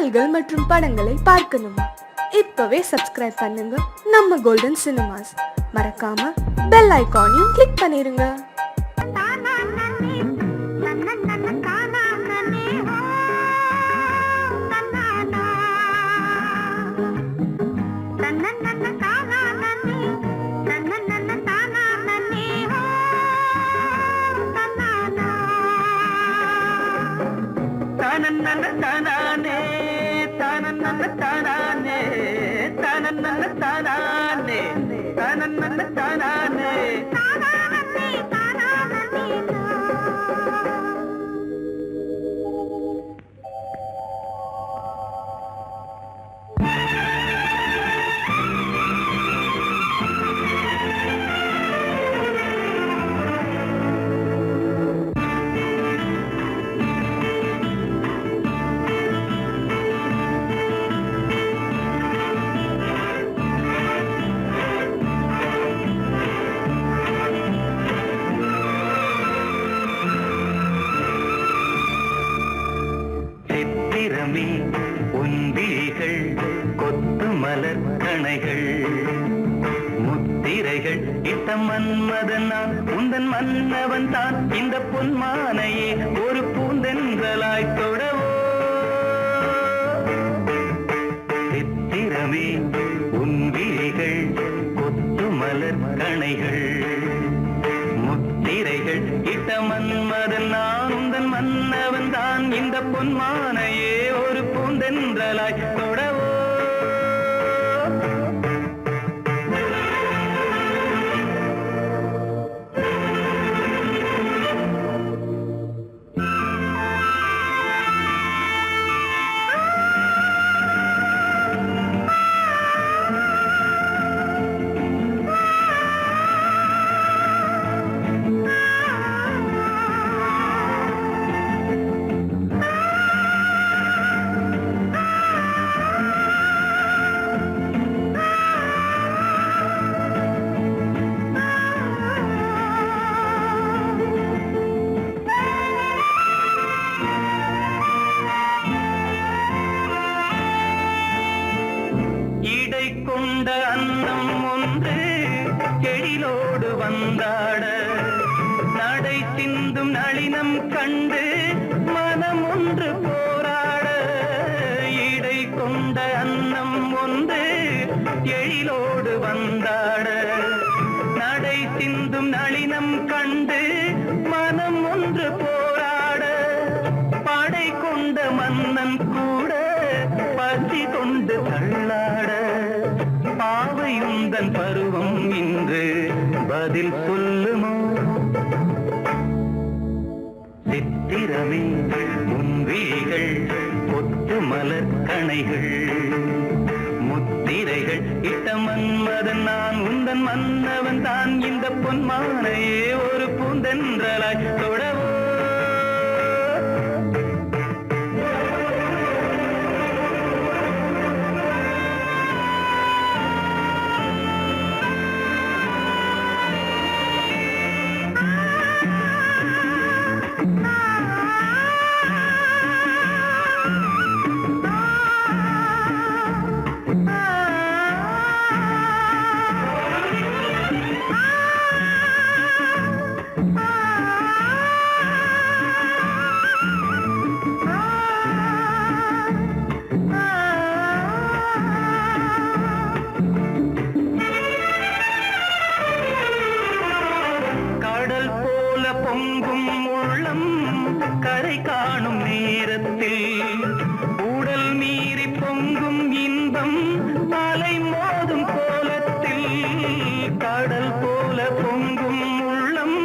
பாடல்கள் மற்றும் படங்களை பார்க்கணுமா? இப்பவே சப்ஸ்கிரைப் பண்ணுங்க நம்ம கோல்டன் சினிமாஸ். மறக்காம பெல் ஐகானையும் கிளிக் பண்ணிருங்க. உன்விழிகள் கொத்து மலர் கணைகள் முத்திரைகள் இட்ட மன்மதன் நான் உந்தன் மன்னவன் தான் இந்த பொன்மானையே ஒரு பூந்தென்றலாய் தொடவோ சித்திரமே உன்விழிகள் கொத்து மலர் கணைகள் முத்திரைகள் இட்ட மன்மதன் நான் உந்தன் மன்னவன் தான் இந்த பொன்மானையே ஒரு பூந்தென்றலாய் தொடவோ கொண்ட அன்னம் ஒன்று எழிலோடு வந்தாட நடை சிந்தும் நளினம் கண்டு மனம் ஒன்று போராட இடை கொண்ட அன்னம் ஒன்று எழிலோடு வந்தாட நடை சிந்தும் நளினம் கண்டு மனம் ஒன்று போராட படை கொண்ட மன்னன் கூட பசி கொண்டு தள்ளாட பாவையுந்தன் பருவம் இன்று பதில் சொல்லுமோ சித்திரமே உன்விழிகள் கொத்து மலர் கணைகள் முத்திரைகள் இட்ட மன்மதன் நான் உந்தன் மன்னவன் தான் இந்த பொன்மானையே ஒரு பூந்தென்றலாய் தொடவோ பொங்கும் உள்ளம் கரை காணும் நேரத்தில் உடல் மீறி பொங்கும் இன்பம் அலை மோதும் கோலத்தில் கடல் போல பொங்கும் உள்ளம்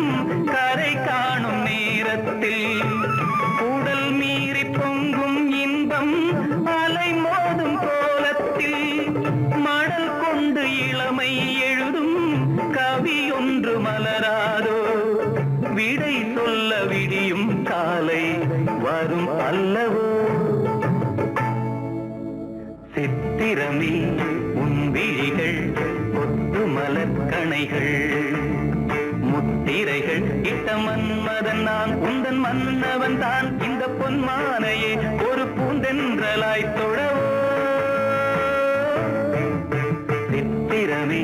கரை காணும் நேரத்தில் உடல் மீறி பொங்கும் இன்பம் அலை மோதும் கோலத்தில் மடல் கொண்டு இளமை எழுதும் கவி ஒன்று மலராதோ விடை சொல்ல விடியும் காலை வரும் அல்லவோ சித்திரமே உன்விழிகள் கொத்து மலர் கணைகள் முத்திரைகள் இட்ட மன்மதன் நான் உந்தன் மன்னவன் தான் இந்த பொன்மானையே ஒரு பூந்தென்றலாய் தொடவோ சித்திரமே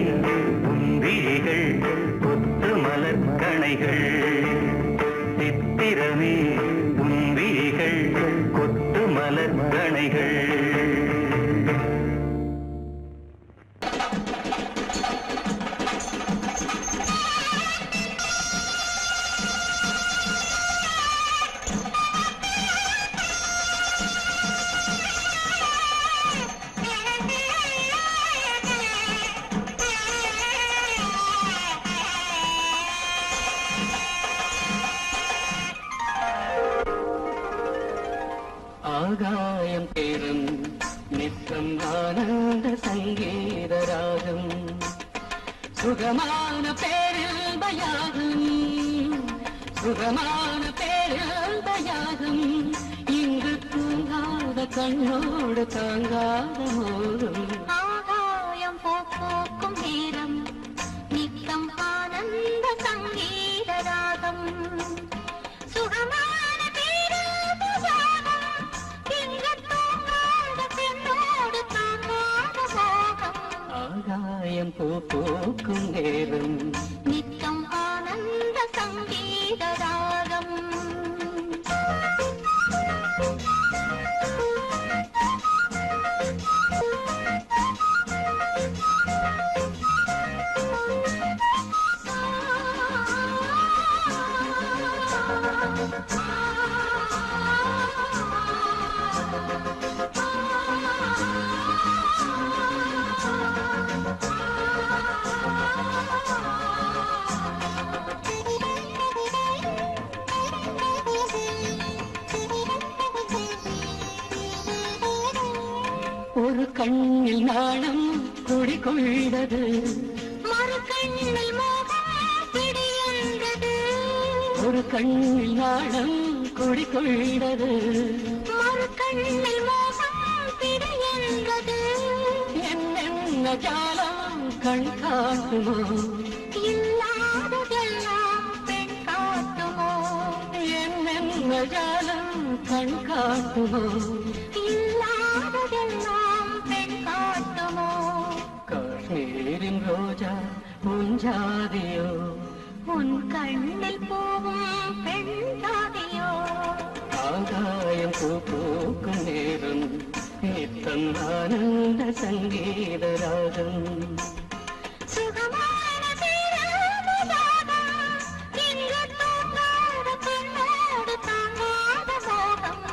உந்திரிகள் கொத்து மலர் கணைகள் சித்திரமே உந்திரிகள் கொத்து மலர் கணைகள் ஆகாயம் தேரும் நித்தம் ஆனந்த சங்கீத ராகம் சுகமான பேரில்பயாகம் சுகமான பேரில்பயாகம் இங்கு தூங்காத கண்ணோடு தாங்காத மோகம் ஆகாயம் போக்கும் நேரம் நித்தம் ஆனந்த சங்கீத ராகம் சுகமான ஆகாயம் போக்கும் நேரம் நித்தம் ஆனந்த சங்கீத ராகம் ஒரு கண்ணில் நாணம் குடிகொண்டது மறு கண்ணில் மோகம் பிடியந்தது ஒரு கண்ணில் நாணம் குடிகொண்டது மறு கண்ணில் மோகம் பிடியந்தது என்னென்ன ஜாலம் கண் காட்டுமோ இல்லாததெல்லாம் பெண் காட்டுமோ என்னென்ன ஜாலம் கண் காட்டுமோ இல்லாததெல்லாம் பெண் காட்டுமோ காஷ்மீரின் ரோஜா பூஞ்சாதியோ உன் கண்ணில் போகும் பெண் ஜாதியோ ஆகாயம் பூக்கும் நேரம் நித்தம் ஆனந்த சங்கீத ராகம் சுகமான பேராபராகம் இங்கு தூங்காத பெண்ணோடு தாங்காத மோகம்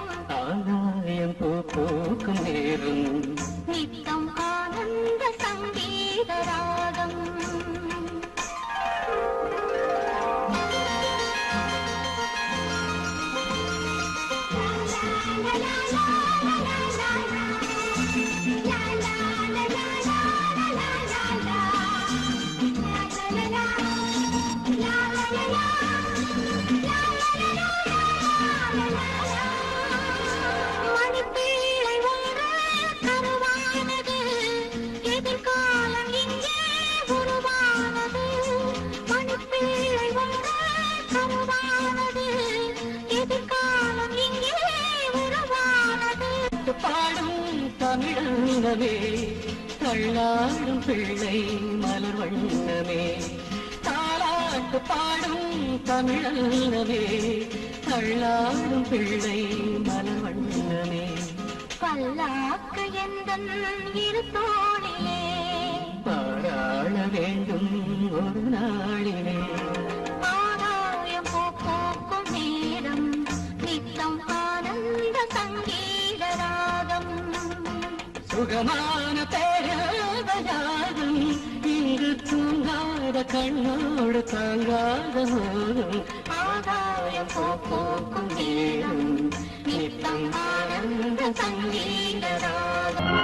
ஆகாயம் பூக்கும் நேரம் நித்தம் ஆனந்த சங்கீத ராகம் மணிப்பீழை ஒன்று கருவானது எதிர்காலம் இங்கே உருவானது மணிப்பீழை ஒன்று கருவானது எதிர்காலம் இங்கே உருவானது பாடும் தமிழங்கமே தள்ளாடும் பிள்ளை மலர் வண்ணமே தாலாட்டு பாடும் தமிழங்கமே தள்ளாடும் பிள்ளை மலர் வண்ணமே பல்லாக்கு எந்தன் இரு தோளிலே பாராள வேண்டும் ஒரு நாளிலே ஆகாயம் போக்கும் நேரம் நித்தம் ஆனந்த சங்கீத ராகம் சுகமான பேராதம் இங்கு தூங்காத கண்ணோடு தாங்காத மோகம் ஆகாயம் போக்கும் நேரம் நித்தம் ஆனந்த சங்கீத ராகம்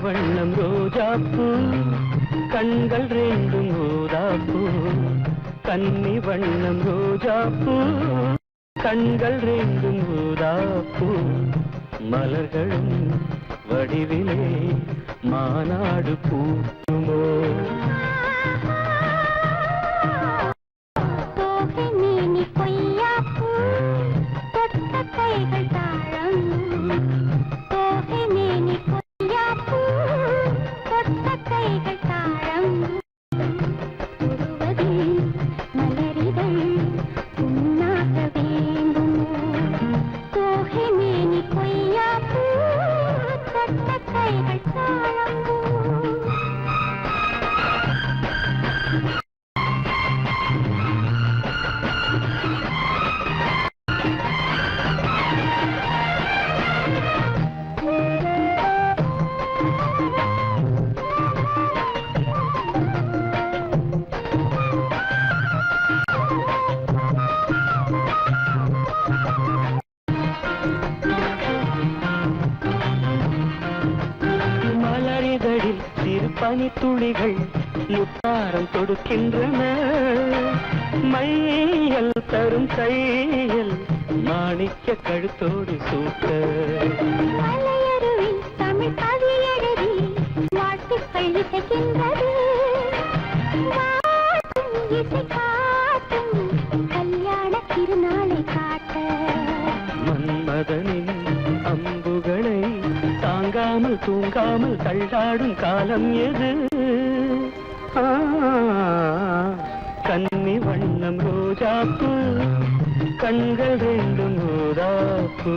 வண்ணம் ரோஜாப்பூ கண்கள் ரெண்டும் ஊதாப்பூ கன்னி வண்ணம் ரோஜாப்பூ கண்கள் ரெண்டும் ஊதாப்பூ மலர்களும் வடிவிலே மாநாடு பூக்குமோ தோகை மேனி பொய்யாப்பூ தொட்ட கைகள் தாழம் தோகை மேனி பொய்யாப்பூ தொட்ட கைகள் தாழம் உருவதில் மலரிதழ் உண்ணாக வேண்டுமோ தோகை மேனி பொய்யாப்பூ தொட்ட கைகள் தாழம் மலரிதழில் சிறு பனித்துளிகள் முத்தாரம் தொடுக்கின்றன மையல் தரும் கையில் மாணிக்க கழுத்தோடு சூட்ட மலையருவி தமிழ் கவி எழுதி வாழ்த்துக்கள் இசைக்கின்றது வாழ்த்தும் இசை காட்டும் கல்யாண திருநாளை காட்ட மன்மதனின் அம்புகளை தாங்காமல் தூங்காமல் தள்ளாடும் காலம் எது கன்னி வண்ணம் ரோஜாப்பூ கண்கள் ரெண்டும் ஊதாப்பூ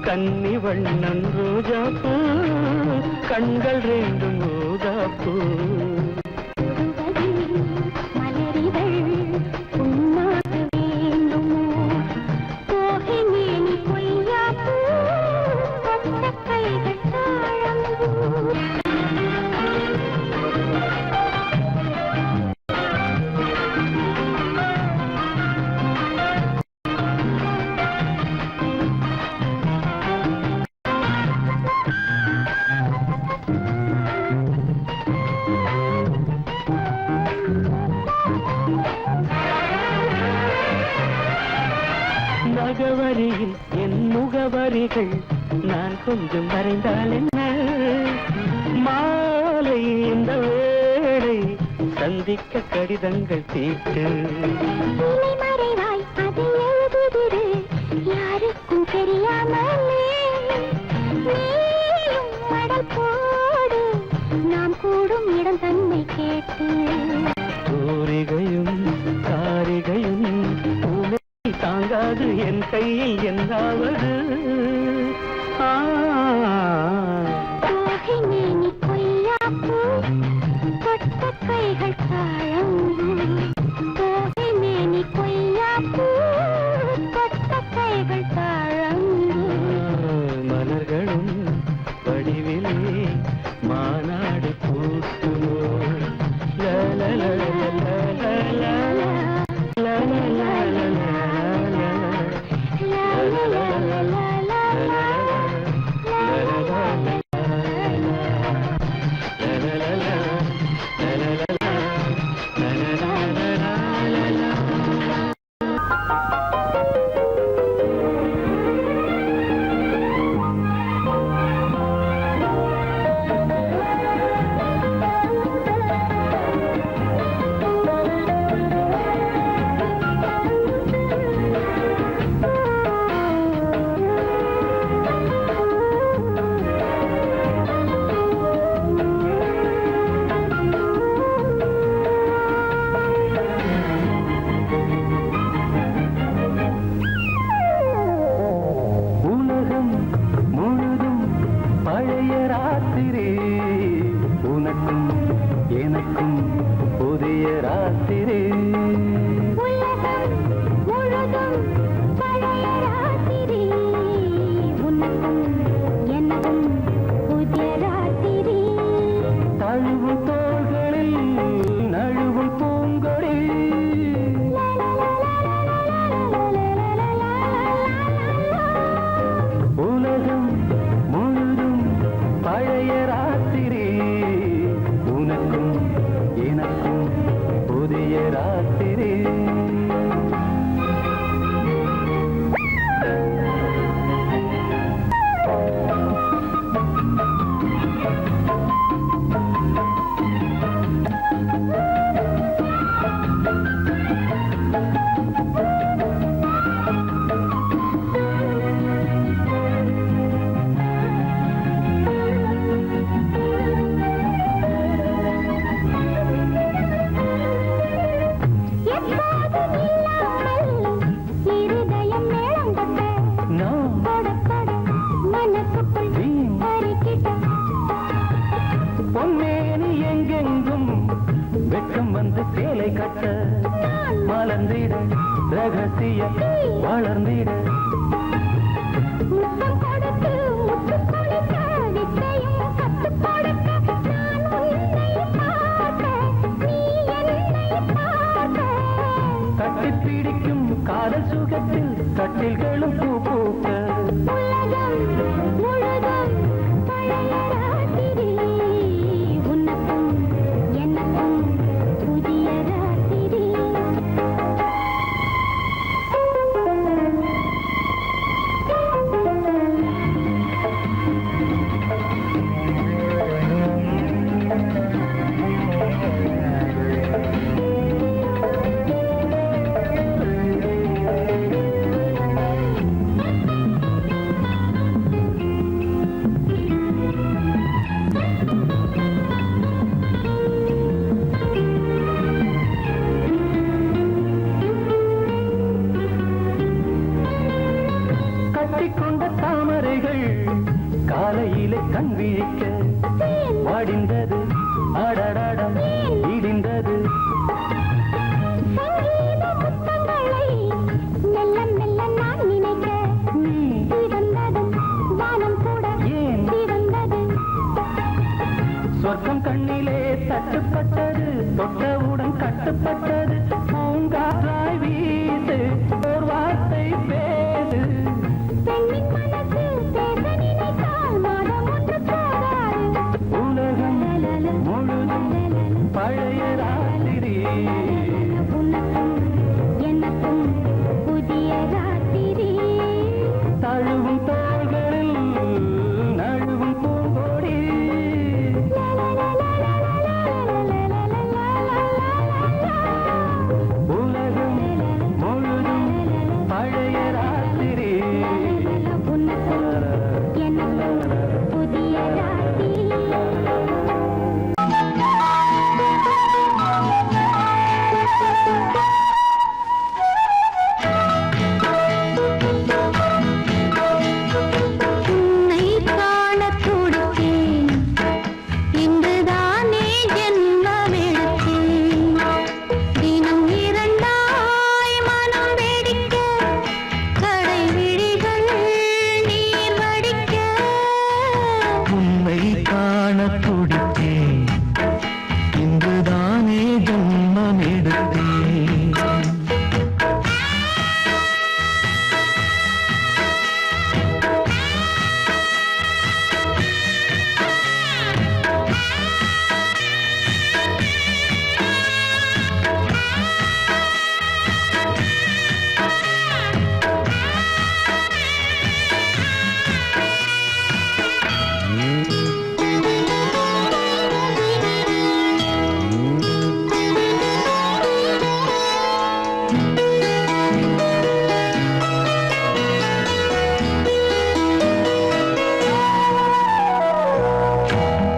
கன்னி வண்ணம் ரோஜாப்பூ கண்கள் ரெண்டும் ஊதாப்பூ உருவதில் மலரிதழ் உண்ணாக வேண்டுமோ தோகை மேனி பொய்யாப்பூ தொட்ட கைகள் தாழம் நகவரியில் என் முகவரிகள் நான் கொஞ்சம் வரைந்தால் என்ன மாலை இந்த வேளை சந்திக்க கடிதங்கள் தீட்டு இலை மறைவாய் அதை எழுதுதிரு யாருக்கும் தெரியாமலே நீயும் மடல் போடு நாம் கூடும் இடம் தன்னை கேட்டு தூரிகையும் காரிகையும் உமை தாங்காது என் கையில் என்னாவது தோகை மேனி பொய்யாப்பூ தொட்ட கைகள் தாழம் தோகை மேனி பொய்யாப்பூ தொட்ட கைகள் தாழம் மலர்களும் வடிவிலே மாநாடு பூக்குமோ La la la la la la la la la la la la பொன்னேனி எங்கெங்கும் வெட்கம் வந்து சேலை கட்ட மலர்ந்திட ரகசிய வளர்ந்திட முத்தம் கொடுத்து முத்து கொடுக்க வித்தையும் கத்துக் கொடுக்க நான் உன்னை பார்க்க நீ என்னை பார்க்க கட்டிப் பிடிக்கும் காதல் சுகத்தில் கட்டில்களும் பூ பூக்க உலகம் முழுதும் பழைய ராத்திரி உனக்கும் எனக்கும் புதிய ராத்திரி கட்டிக்கொண்ட தாமரைகள் காலையிலே கண் விழிக்க வாடிந்தது அடடடம் இடிந்தது சங்கீத முத்தங்களை மெல்ல மெல்ல நான் நினைக்க சிவந்தது வானம் கூட ஏன் சிவந்தது சொர்க்கம் கண்ணிலே தட்டுப்பட்டது தொட்டவுடன் கட்டுப்பட்டது பூங்காற்றாய் வீசு ஓர் வார்த்தை பேசு பெண்ணின் மனசு பேச நினைத்தால் மாதம் ஒன்று போகாது உலகம் முழுதும் பழைய ராத்திரி உனக்கும் எனக்கும் புதிய ராத்திரி தழுவும் தோள்களில் நழுவும் பூங்கோடி உலகம் முழுதும் பழைய ராத்திரி உனக்கும் எனக்கும் புதிய ராத்திரி உன்னை காணத் துடித்தேன் இன்றுதானே ஜென்மமெடுத்தேன் தினம் இரண்டாய் மனம் வெடிக்க கடை விழிகள் நீர் வடிக்க உன்னை காண துடித்தேன் இன்றுதானே ஜன்மம் எடுத்தேன்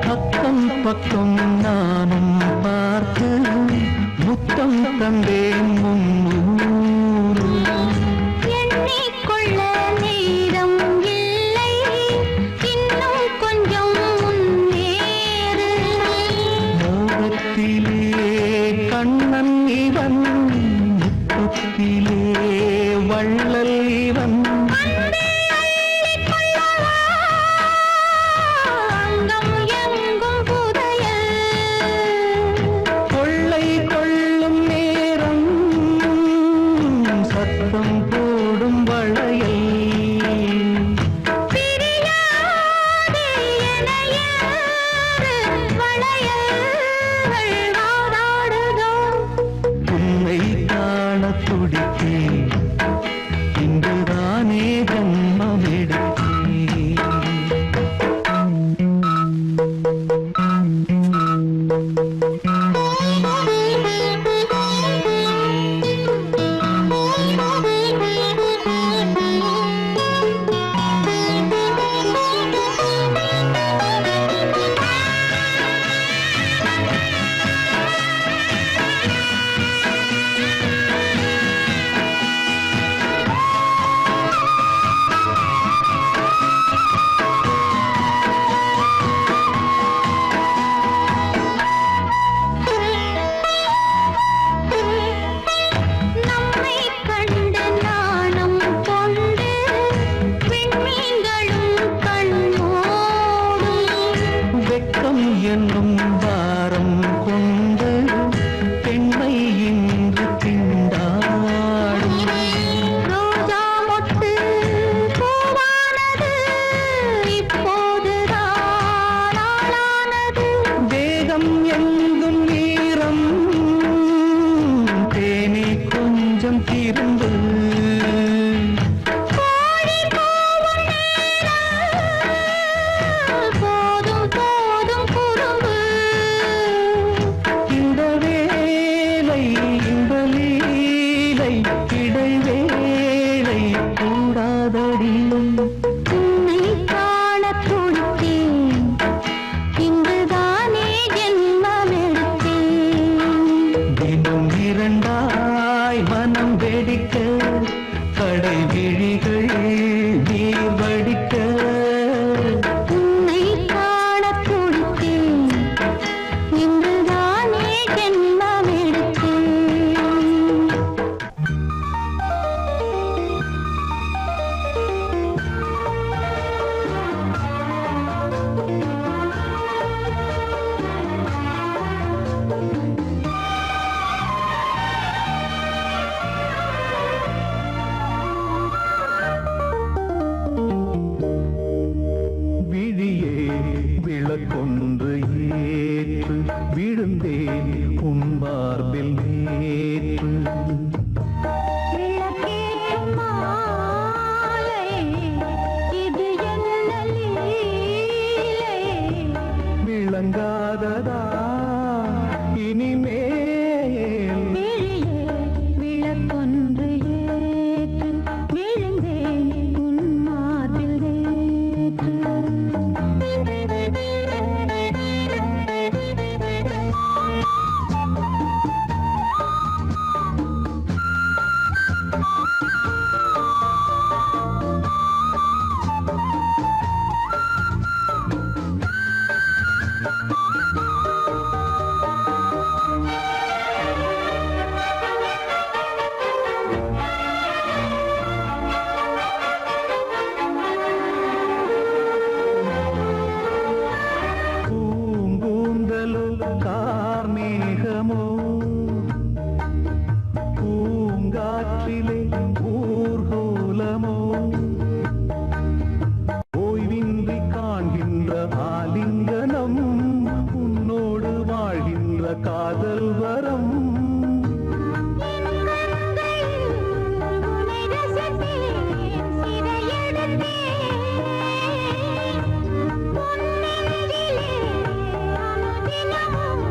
பக்கம் பக்கம் நானும் பார்த்து முத்தம் தந்தேன் முன்னூறு எண்ணிக்கொள்ள நேரம் இல்லை இன்னும் கொஞ்சம் முன்னேறு மோகத்திலே கண்ணன் இவன் முத்தத்திலே வள்ளல் இவன் அங்கம் எங்கும் புதையல் கொள்ளை கொள்ளும் நேரம் என்னும் பாரம் கொண்டு பெண்மை இன்று திண்டாடும். ரோஜா மொட்டு பூவானது இப்போதுதான் ஆளானது. தேகம் எங்கும் ஈரம் தேனி கொஞ்சம் திரும்பு. கோழி கூவும் நேரம் போதும் போதும் குறும்பு. இந்த வேலை இந்த லீலை இடைவேளை கூடாதடியும். உன்னை காணத் துடித்தேன், இங்குதானே ஜென்மமெடுத்தேன். தினம் இரண்டாய் மனம் வெடிக்க கடை விழிகள் நீர் வடிக்க. உன்னை காணத் துடித்தேன், இங்குதானே ஜென்மமெடுத்தேன். விழியே விளக்கொன்று ஏற்று விழுந்தேன் உன் மார்பில் நேற்று. விளக்கேற்றும் மாலை, இது என்ன லீலை? விளங்காததா இனிமேல். விழியே விளக்கொன்று ஏற்று விழுந்தேன் உன் மார்பில் நேற்று. பூங்கூந்தலோ கார்மேகமோ பூங்காற்றிலே ஊர்கோலமோ ஓய்வின்றி காண்கின்ற ஆலிங்கனம் உன்னோடு வாழ்கின்ற காதல் வரம். உன்னை ரசித்தேன், சிறையெடுத்தேன். பொன்னெஞ்சிலே அனுதினமும்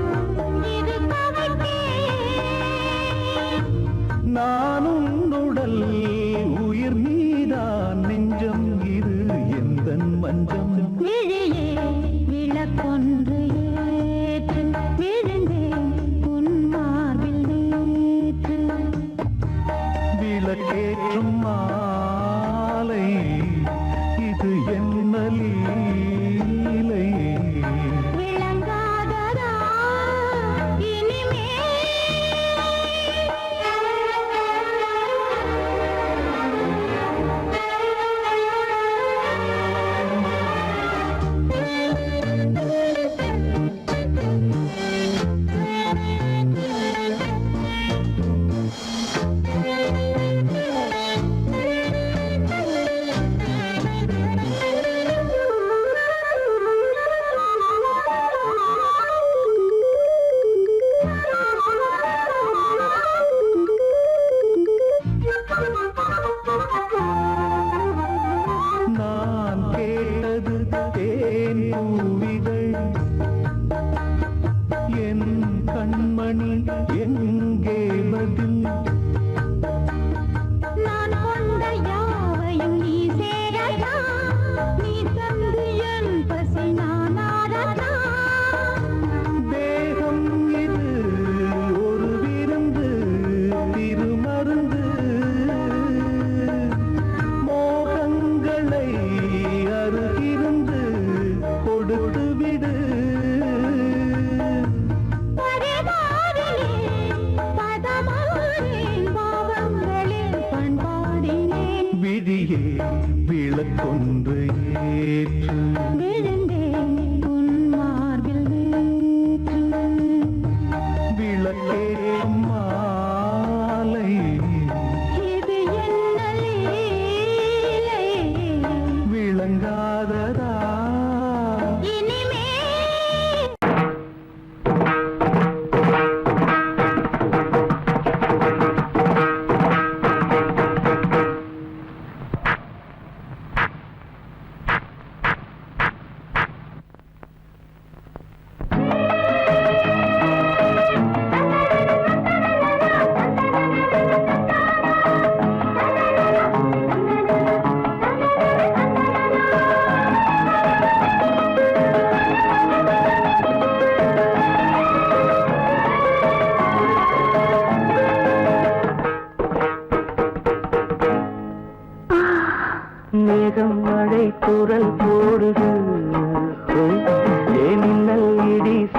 இருக்க வைத்தேன். நான் உன்னுடல் உயிர் நீதான் நெஞ்சம் இது எந்தன் மஞ்சம். விழியே விளக்கொன்று ஏற்று விழுந்தேன் உன் மார்பில் நேற்று. விளக்கேற்றும் மாலை இது என்ன லீலை. விளங்காததா இனிமேல்?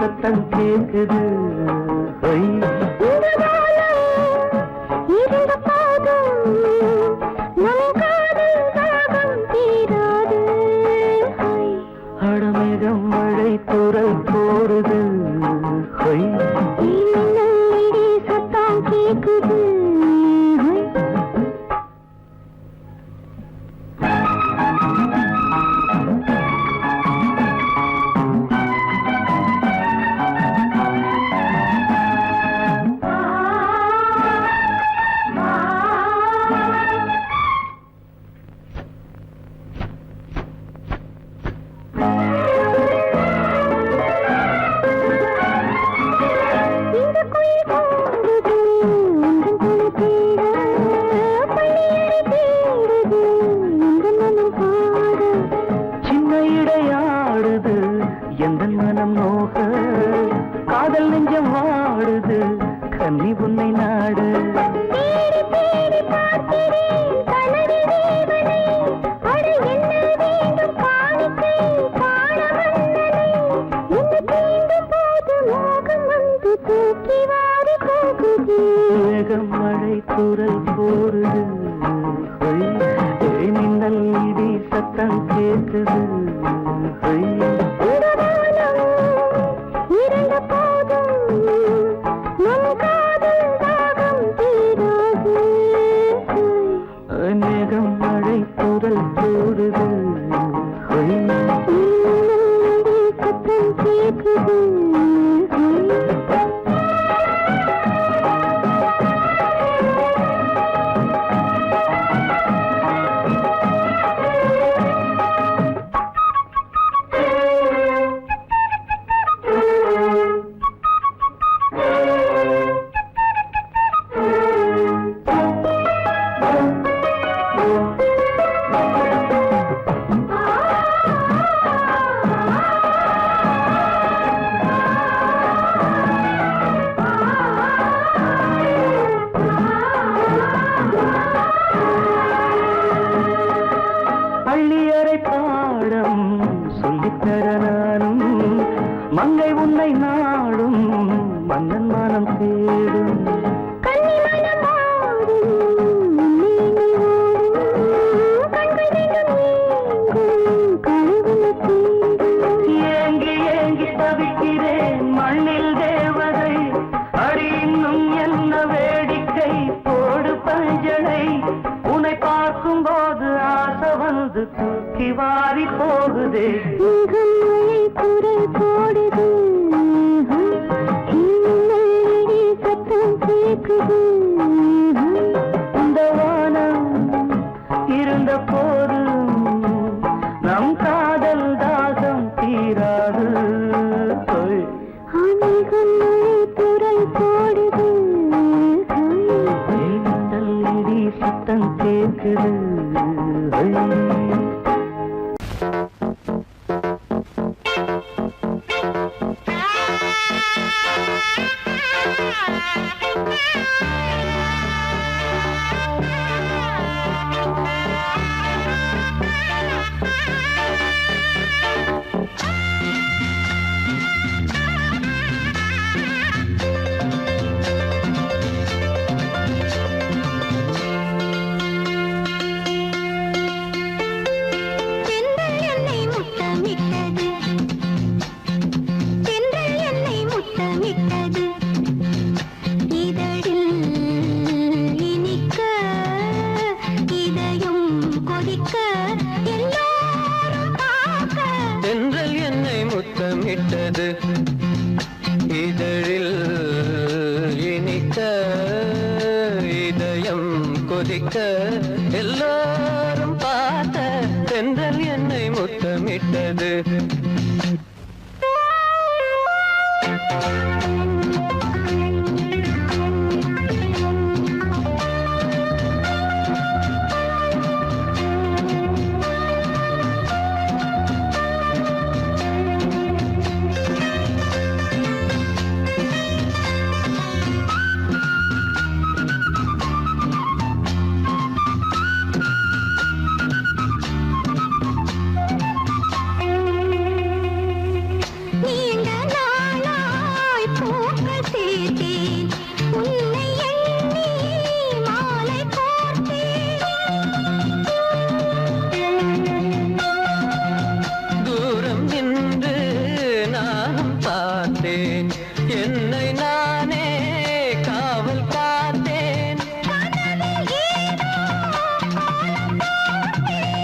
சத்தம் கேக்குது இருந்த போதும் நம் காதல் தாகம் தீராது அடமேகம் மழை துறல் போடுது இடி சத்தம் கேக்குது மழை குரல் போடுது மின்னல் இடி சத்தம் கேட்குது மேகம் மழை குரல் போடுது சத்தம் கேட்குது மங்கை உன்னை நாடும் மன்னன் மனம் தேடும் ஏங்கி ஏங்கி தவிக்கிறேன் மண்ணில் தேவதை அடி இன்னும் என்ன வேடிக்கை போடு பஞ்சனை உன்னை பார்க்கும் போது ஆசை வந்து தூக்கி வாரி போகுதே குரல் போடுது சத்தம் கேட்குது இந்த வானம் இருந்த போதும் நம் காதல் தாகம் தீராது குரல் போடுது இடி சத்தம் கேட்குது முத்தமிட்டது இதழில் இனிக்க இதயம் கொதிக்க எல்லாரும் பார்த்த தென்றல் என்னை முத்தமிட்டது நீண்ட நாளா பார்த்தேன் என்னை நானே காவல் காத்தேன்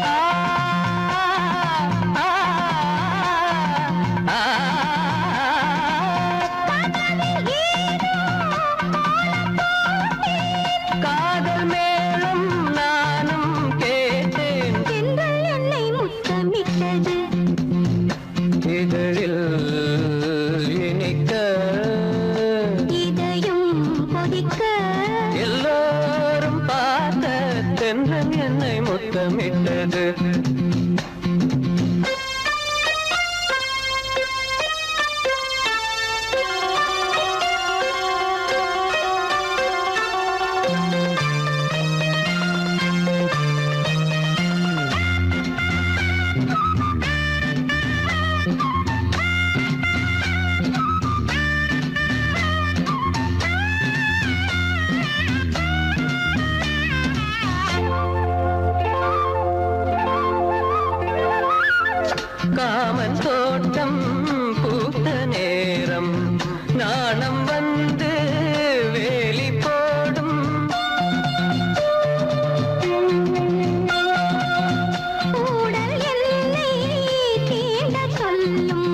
ஆ, ஆ, ஆ, காதல் மேலும் நானும் கேட்டேன் தென்றல் என்னை முத்தமிட்டது இதழில் இனிக்க இதயம் கொதிக்க எல்லோரும் பார்த்த தென்றல் என்னை முத்தமிட்டது காமன் தோட்டம் பூத்த நேரம் நாணம் வந்து வேலி போடும் கூடல் என்னை தீண்ட சொல்லும்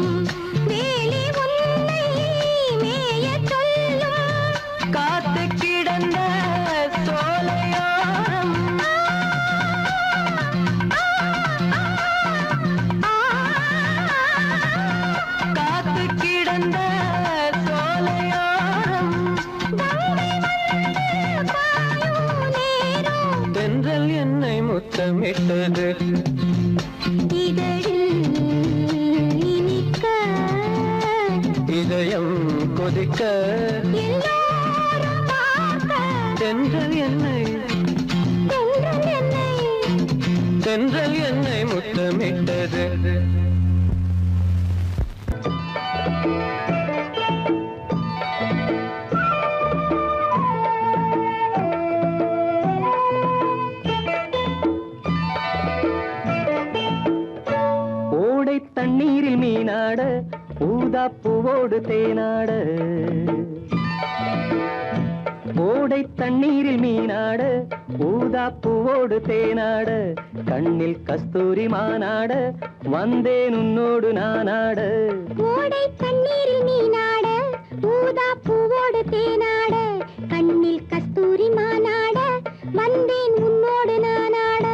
வேலி உன்னை மேய சொல்லும் காத்து கிடந்த சோலையோரம் காத்து கிடந்த சோலையோரம் தென்றல் என்னை முத்தமிட்டது இதழில் இனிக்க இதயம் கொதிக்க எல்லோரும் பார்க்க தென்றல் என்னை தென்றல் என்னை தென்றல் என்னை முத்தமிட்டது ஓடை தண்ணீரில் மீனாட ஊதா பூவோடு தேனாட ஓடை தண்ணீரில் மீனாட ஊதா பூவோடு தேனாட கண்ணில் கஸ்தூரி மானாட வந்தேன் உன்னோடு நானாட ஓடை தண்ணீரில் நீனாட ஊதா பூவோடு தேனாட கண்ணில் கஸ்தூரி மானாட வந்தேன் உன்னோடு நானாட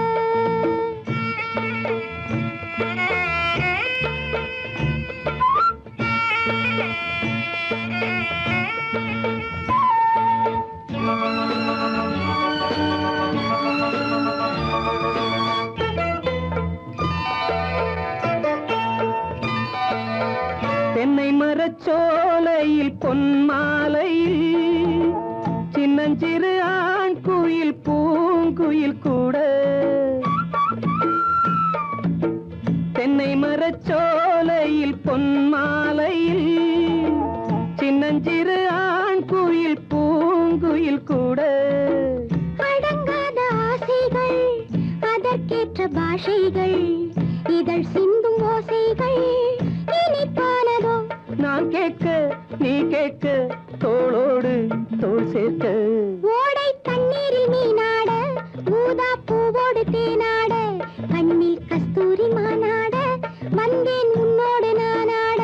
தென்னை மரச்சோலையில் பொன்மாலையில் சின்னஞ்சிறு ஆண் குயில் பூங்குயில் கூட தென்னை மரச்சோலையில் பொன்மாலையில் சின்னஞ்சிறு ஆண் குயில் பூங்குயில் கூட அடங்காத ஆசைகள் அதற்கேற்ற பாஷைகள் இதழ் சிந்தும் ஓசைகள் இனிப்பானதோ நான் கேட்க நீ கேட்க தோளோடு தோள் சேர்க்க ஓடை தண்ணீரில் மீனாட ஊதா பூவோடு தேனாட கண்ணில் கஸ்தூரி மானாட வந்தேன் உன்னோடு நானாட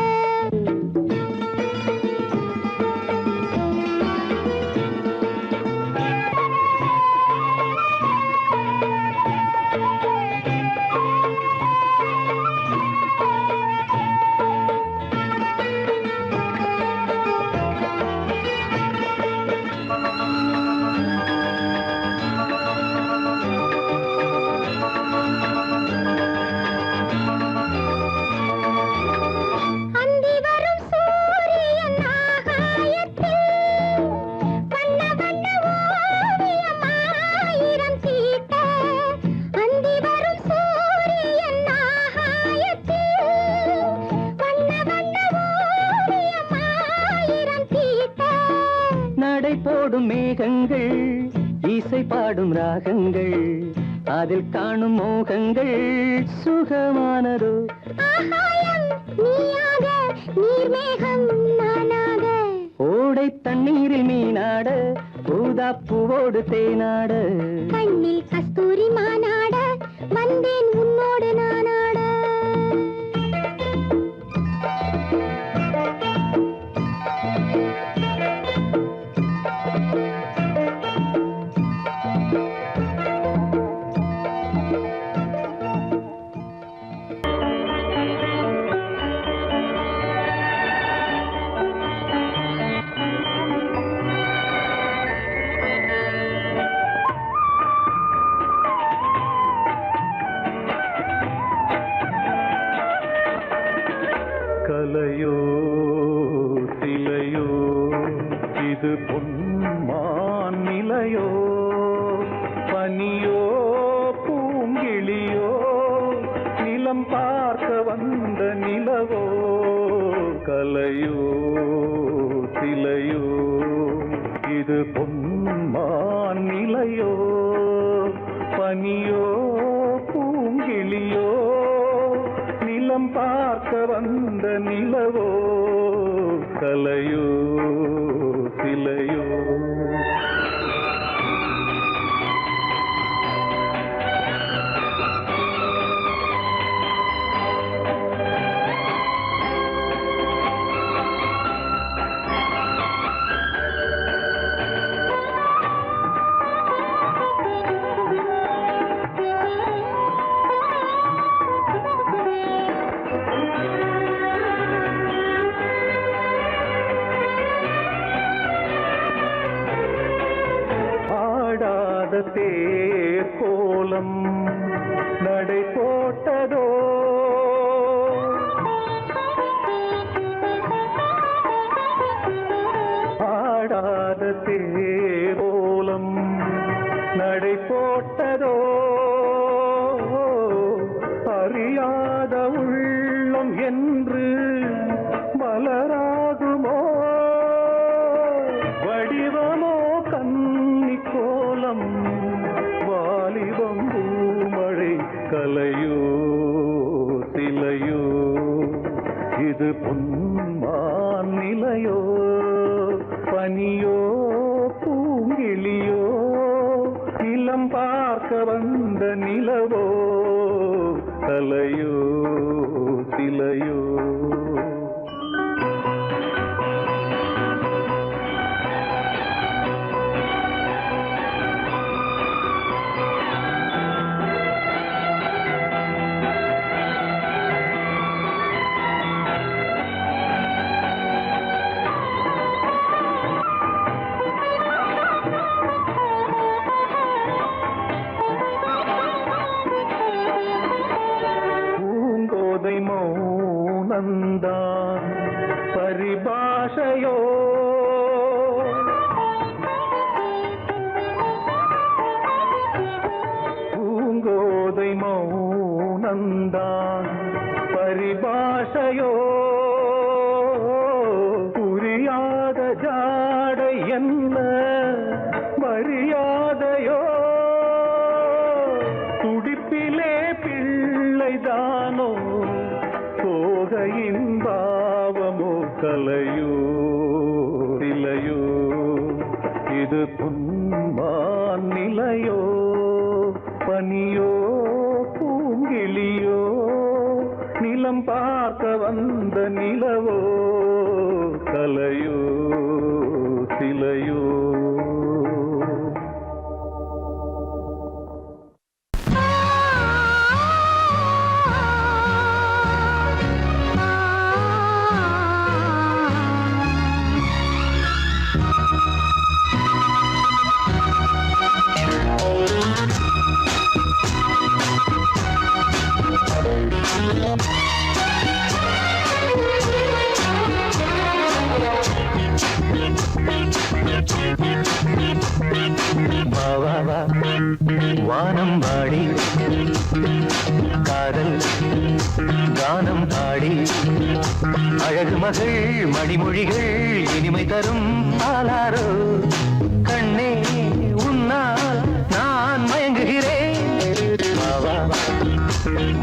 போடும் மேகங்கள் இசை பாடும் ராகங்கள் அதில் காணும் மோகங்கள் சுகமானதோ ஆகாயம் நீயாக நீர்மேகம் நானாக ஓடை தண்ணீரில் மீனாட ஊதா பூவோடு தேனாட கண்ணில் கஸ்தூரி மானாட வந்தேன் உன்னோடு நானாட கலையோ சிலையோ இது பொன்மான் நிலையோ பனியோ பூங்கிளியோ நிலம் பார்க்க வந்த நிலவோ கலையோ சிலையோ இது பொன்மான் நிலையோ பனியோ பூங்கிளியோ நிலம் பார்க்க வந்த நிலவோ கலையோ சிலையோ தேர் கோலம் நடை போட்டதோ ஆடாத தேர் கோலம் நடை போட்டதோ அறியாத உள்ளம் என்று மலராகுமோ வடிவமோ கன்னி கோலம் வாலிபம் பூமழை கலையோ சிலையோ இது பொன்மான் நிலையோ பனியோ பூங்கிளியோ நிலம் பார்க்க வந்த நிலவோ கலையோ சிலையோ மௌனந்தான் பரிபாஷையோ பூங்கோதை மௌனந்தான் பரிபாஷையோ புரியாத ஜாடை என்ன மரியாதையோ துடிப்பிலே பிள்ளைதானோ சோகையின் பாவமோ கலையோ சிலையோ இது பொன்மான் நிலையோ பனியோ பூங்கிளியோ நிலம் பார்க்க வந்த நிலவோ கலையோ சிலையோ வானம் பாடி காதல் கானம் பாடி அழகு மகள் மணிமொழிகள் இனிமை தரும் பாலாரோ கண்ணே உன்னால் நான் மயங்குகிறேன்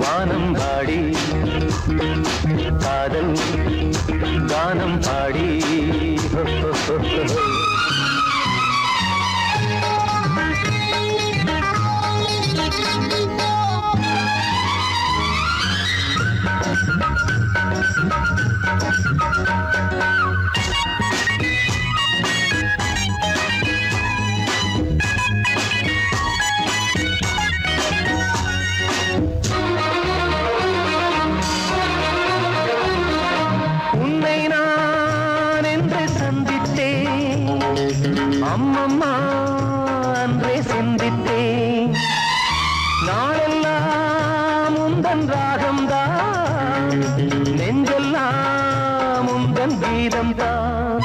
வானம் பாடி காதல் வானம் பாடி உன்னை நான் என்று சந்தித்தேன் அம்மம்மா அன்றே சிந்தித்தேன் நாளெல்லாம் உந்தன் ராகம்தான் நெஞ்செல்லாம் உந்தன் கீதம்தான்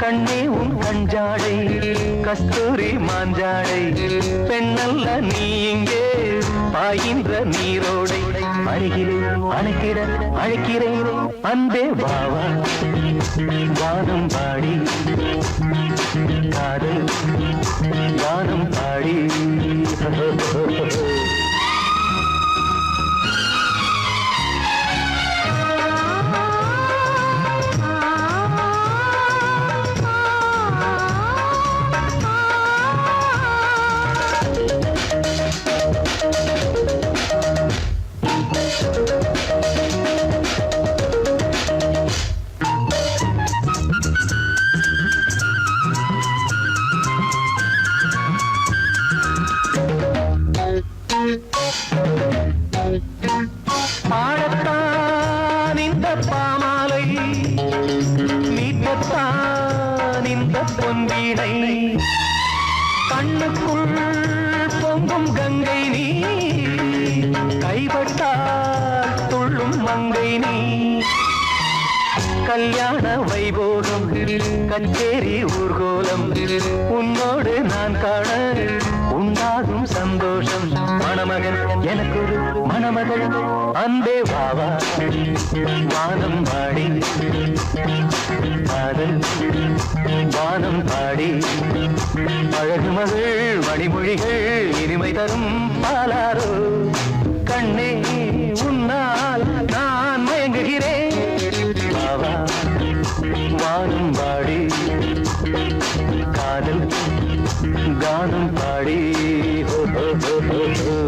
கண்ணே உன் கஞ்சாடை கஸ்தூரி மாஞ்சாடை பெண்ணல்ல நீ இங்கே பாயின்ற நீரோடை அருகிலே அணைக்கிட அழைக்கிறேன் அன்பே பாவா வானம் பாடி காதல் வானம் பாடி பாடத்தான் இந்த பாமாலை மீட்டத்தான் இந்த பொன்வீணை கண்ணுக்குள் பொங்கும் கங்கை நீ கைப்பட்டால் துள்ளும் மங்கை நீ கல்யாண வைபோகம் கச்சேரி ஊர்கோலம் உன்னோடு நான் காண உண்டாகும் சந்தோஷம் மணமகன் எனக்கொரு மணமகள் அன்பே வாவா வானம் பாடி காதல் வானம் பாடி அழகு மகள் மணிமொழிகள் இனிமை தரும் பாலாரோ கண்ணே உன்னால் நான் மயங்குகிறேன் பாவா வானம் பாடி காதல் கானம் பாடி ஹோ ஹோ ஹோ ஹோ ஹோ.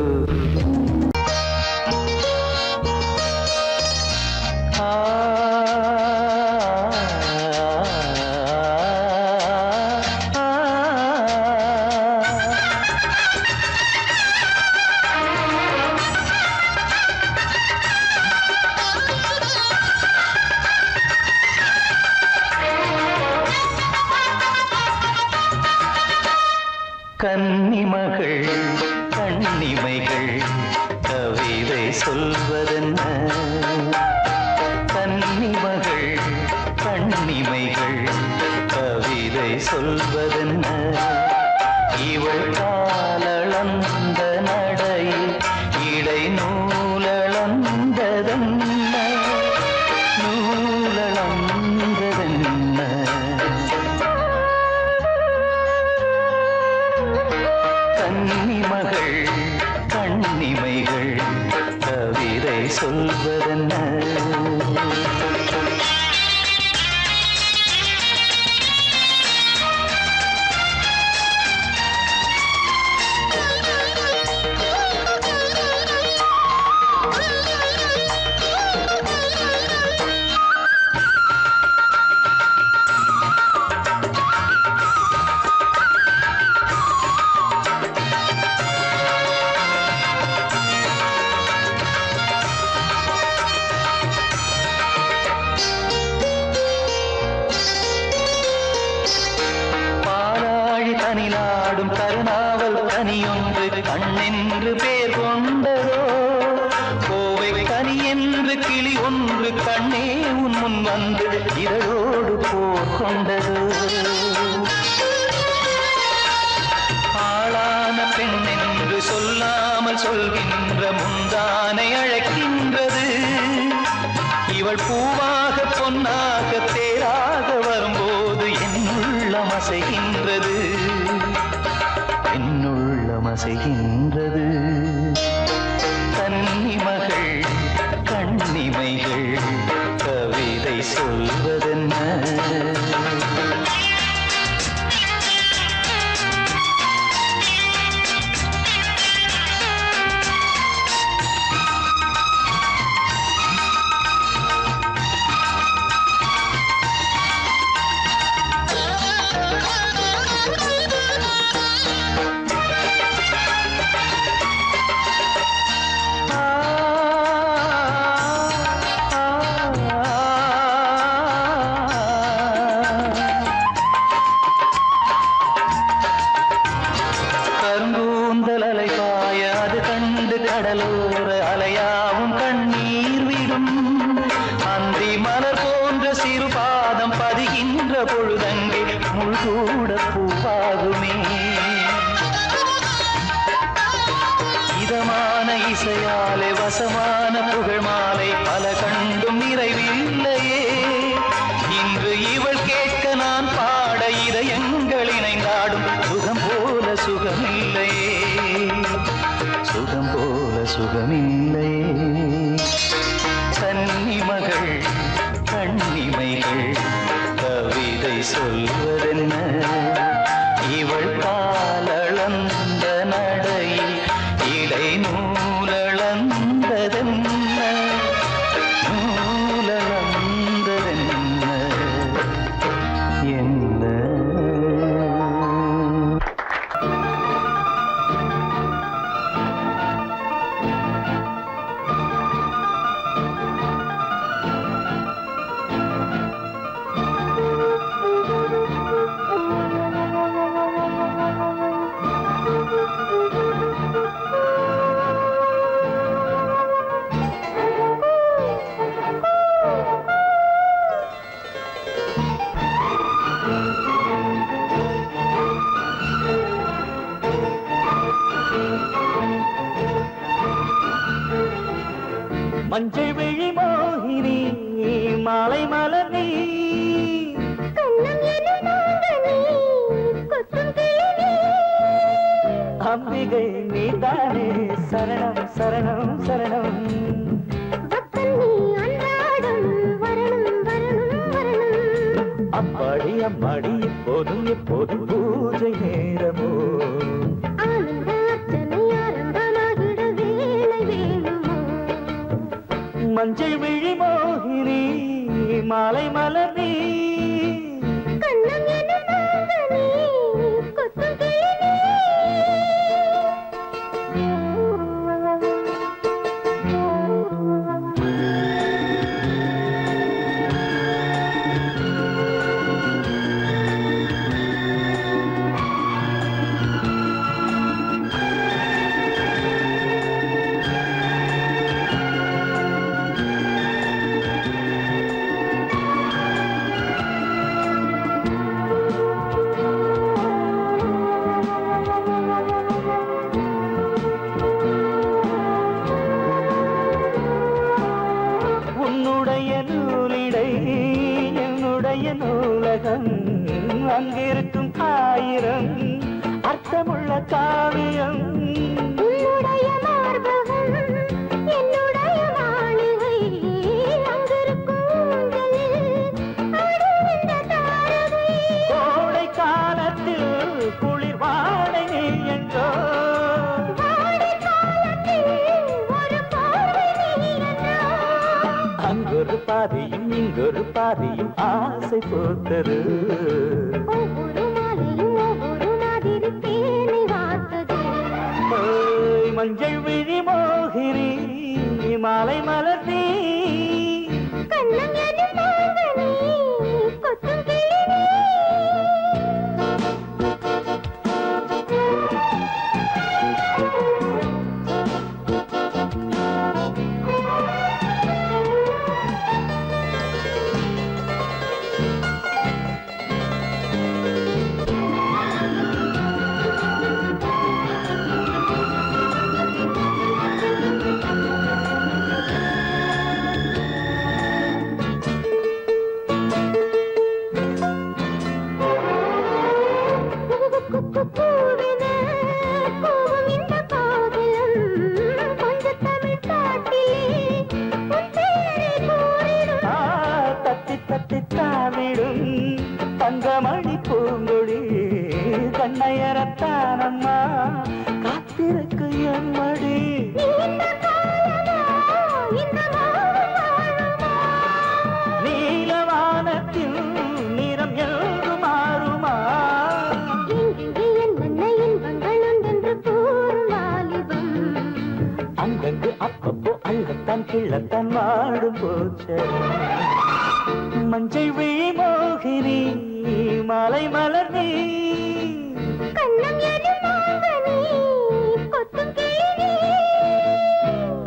கன்னிமகள் கண்ணிமைகள் கவிதை சொல்வதென்ன கன்னிமகள் கண்ணிமைகள் கவிதை சொல்வதென்ன இவள் காலளந்த நடை இடை நூலளந்ததென்ன நூலளந்ததென்ன கன்னிமகள் கண்ணிமைகள் கவிதை சொல்வதென்ன தனிநாடும் கருணாவல் கனியொன்று கண்ணென்று பேர் கொண்டதோ கோவை கனி என்று கிளி ஒன்று கண்ணே உன் முன் வந்து இதழோடு போர் கொண்டதோ ஆளான பெண் என்று சொல்லாமல் சொல்கின்ற முந்தானை அழைக்கின்றது இவள் பூவாக பொன்னாக தேராக வரும்போது என் உள்ளம் அசைகின்றது என்னுள்ளம் அசைகின்றது கன்னிமகள் கண்ணிமைகள் கவிதை சொல் சொல்வதென்ன? கருங்கூந்தல் அலைபாய அது கண்டு கடலோர அலையாவும் கண்ணீர் விடும். அந்தி மலர் போன்ற சிறு பாதம் பதிகின்ற பொழுதங்கே முள்கூட பூவாகுமே. இதமான இசையாலே வசமான புகழ் மாலை பல கண்டும் நிறைவில்லையே. இன்று இவள் கேட்க நான் பாட இதயங்கள் இணைந்தாடும் சுகம் போல சுகமில்லையே, சுகம் போல சுகமில்லையே. கன்னிமகள் கண்ணிமைகள் கவிதை சொல்வதென்ன? இவள் காலளந்த நடையில் இடை நூலளந்ததென்ன, நூலளந்ததென்ன என்ன? மஞ்சள் விழி மோகினி மாலை மலர் நீ, கண்ணம் எனும் நாங்கனி கொத்தும் கிளி. அம்பிகை நீதானே சரணம் சரணம் சரணம். பக்தன் நீ அன்றாடம் வரணும் வரணும் வரணும். அம்மாடி அம்மாடி எப்போதும் எப்போதும் பூஜை நேரமோ. ஆனந்த அர்ச்சனை ஆரம்பமாகிட வேலை வேணுமோ. மஞ்சள் விழி மோகினி மாலை மலர் நீ, கண்ணம் எனும் நாங்கனி கொத்தும் கிளி. உன்னுடைய நூலிடை என்னுடைய நூலகம், அங்கிருக்கும் ஆயிரம் அர்த்தமுள்ள காவியம். உன்னுடைய மார்பகம் என்னுடைய மாளிகை, அங்கிருக்கும் ஊஞ்சலில் ஆடுகின்ற தாரகை. கோடை காலத்தில் குளிர் வாடை நீ என்றோ, வாடை காலத்தில் ஒரு பார்வை நீ என்றோ. அங்கொரு பாதியும் இங்கொரு பாதியும் ஆசை போத்தது. ஒவ்வொரு மாலையும் ஒவ்வொரு மாதிரி தேனை வார்த்தது. ஓய் மஞ்சள் விழி மோகினி மாலை மலர் நீ, கண்ணம் எனும் நாங்கனி கொத்தும் கிளி. மணவிடும் தங்கமணி பூங்கொடி கண்ணையரத்தானம்மா காத்திருக்கு என் மடி. நீலவானத்தில் நிறம் எங்கு மாறுமா? அங்கங்கு அப்பப்போ அள்ளத்தான் கிள்ளத்தான் வாடும் போச்சு. மஞ்சள் விழி மோகினி மாலை மலர் நீ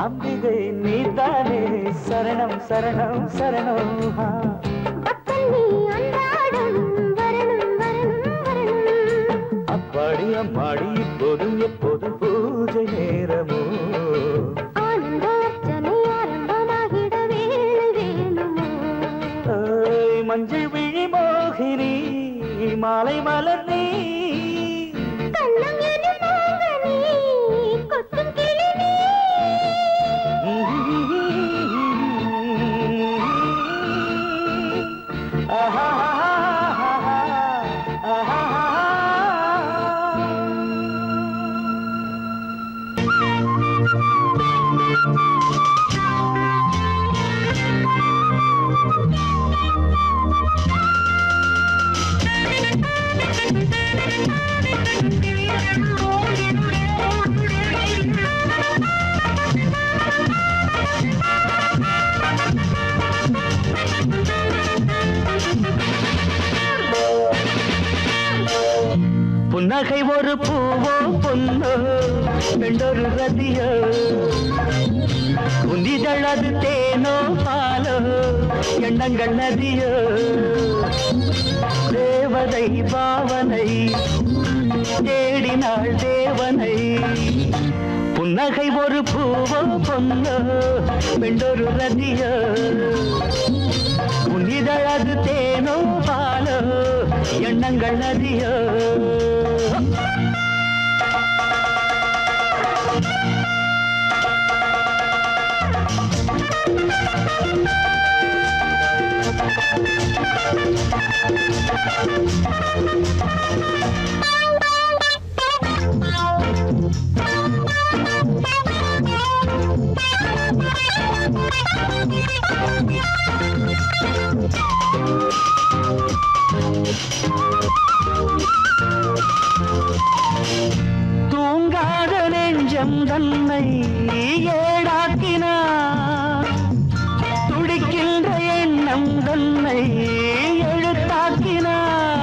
அம்பிகை நீதானே சரணம் சரணம் சரணம். அப்பாடி அம்மாடி இப்போதும் எப்போதும் பூஜை நேரமோ மஞ்சள் விழி மோகினி மாலை மலர் நீ புன்னகை ஒரு பூவோ பொன்னோ பெண்டொரு ரதியோ உந்திதழது தேனோ பாலோ எண்ணங்கள் நதியோ தேவதை பாவனை தேடினாள் தேவனை. புன்னகை ஒரு பூவோ பொன்னோ பெண்டொரு ரதியோ உந்திதழது தேனோ பாலோ எண்ணங்கள் நதியோ. தூங்காத நெஞ்சம் தன்னை ஏடாக்கினார், துடிக்கின்ற எண்ணம் தன்னை எழுத்தாக்கினார்.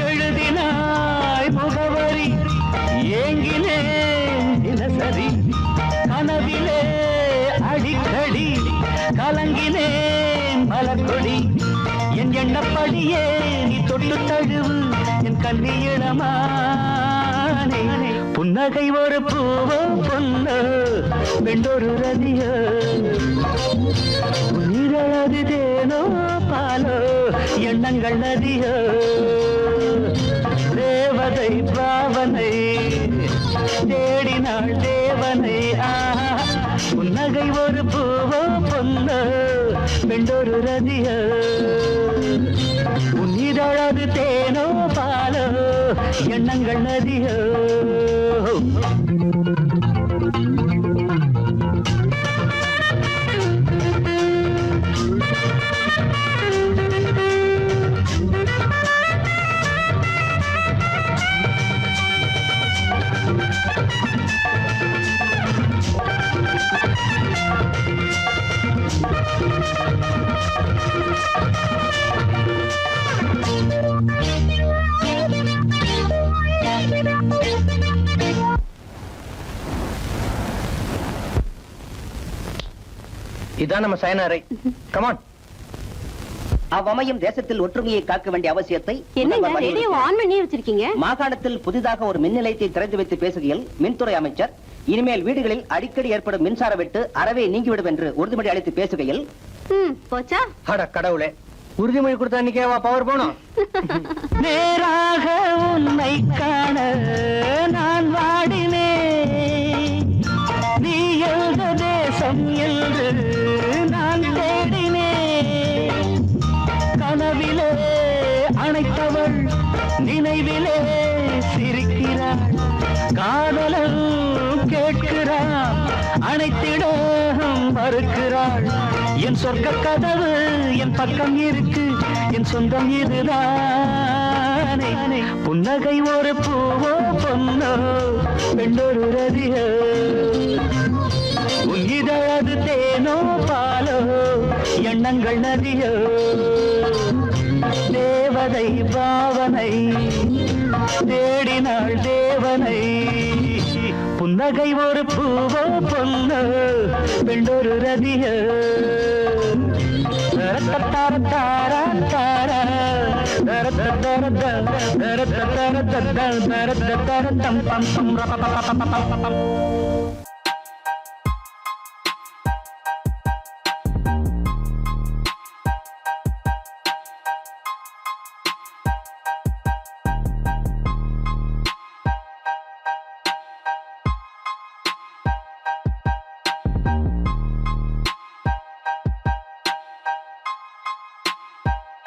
எழுதினாய் முகவரி ஏங்கினேன் தினசரி, கனவிலே அடிக்கடி கலங்கினேன் மலர்கொடி. என் எண்ணப்படியே நீ தொட்டு தழுவு என் கண்ணியிடமானே. புன்னகை ஒரு பூவோ பொன்னோ வெண்டொரு ரதியோ உயிரழது தேனோ பாலோ எண்ணங்கள் நதியோ. தேவதை பாவனை தேடினாள் தேவனை. புன்னகை ஒரு பூவோ பொன்னோ வெண்டொரு ரதியோ உன்னிதழது தேனோ பாலோ எண்ணங்கள் நதியோ. இதான் நம்ம சயனரை. கமான். அவ்வமையும் தேசத்தில் ஒற்றுமையை காக்க வேண்டிய அவசியத்தை மாகாணத்தில் புதிதாக ஒரு மின் நிலையத்தை திறந்து வைத்து பேசுகையில் மின்துறை அமைச்சர் இனிமேல் வீடுகளில் அடிக்கடி ஏற்படும் மின்சார வெட்டு அறவே நீங்கிவிடும் என்று உறுதிமொழி அளித்து பேசுகையில் போச்சா கடவுளே, உறுதிமொழி கொடுத்த அன்னைக்கேவா பவர் போனோம். நேராக உன்னை காண நான் வாடினேன், நீ எழுத தேசம் என்று நான் தேடினேன். நினைவிலே அணைத்தவள் நினைவிலே சிரிக்கிறாள் காதலன் கேட்கிறான் அணைத்திட மறுக்கிறாள் என் சொர்க்க கதவு என் பக்கம் இருக்கு என் சொந்தம் இதுதானே புன்னகை ஒரு பூவோ பொன்னோ பெண்டொரு ரதியோ உன் இதழது தேனோ பாலோ எண்ணங்கள் நதியோ தேவதை பாவனை தேடினாள் தேவனை புன்னகை ஒரு பூவோ பொன்னோ பெண்டொரு ரதியோ தரத்தரத்தாரா தாரா தரத்தரத்தரத்தரத்தரத்தரத்தரத்தரத்தரத்தம் பம் பம் ரப பம் பம் பம் பம்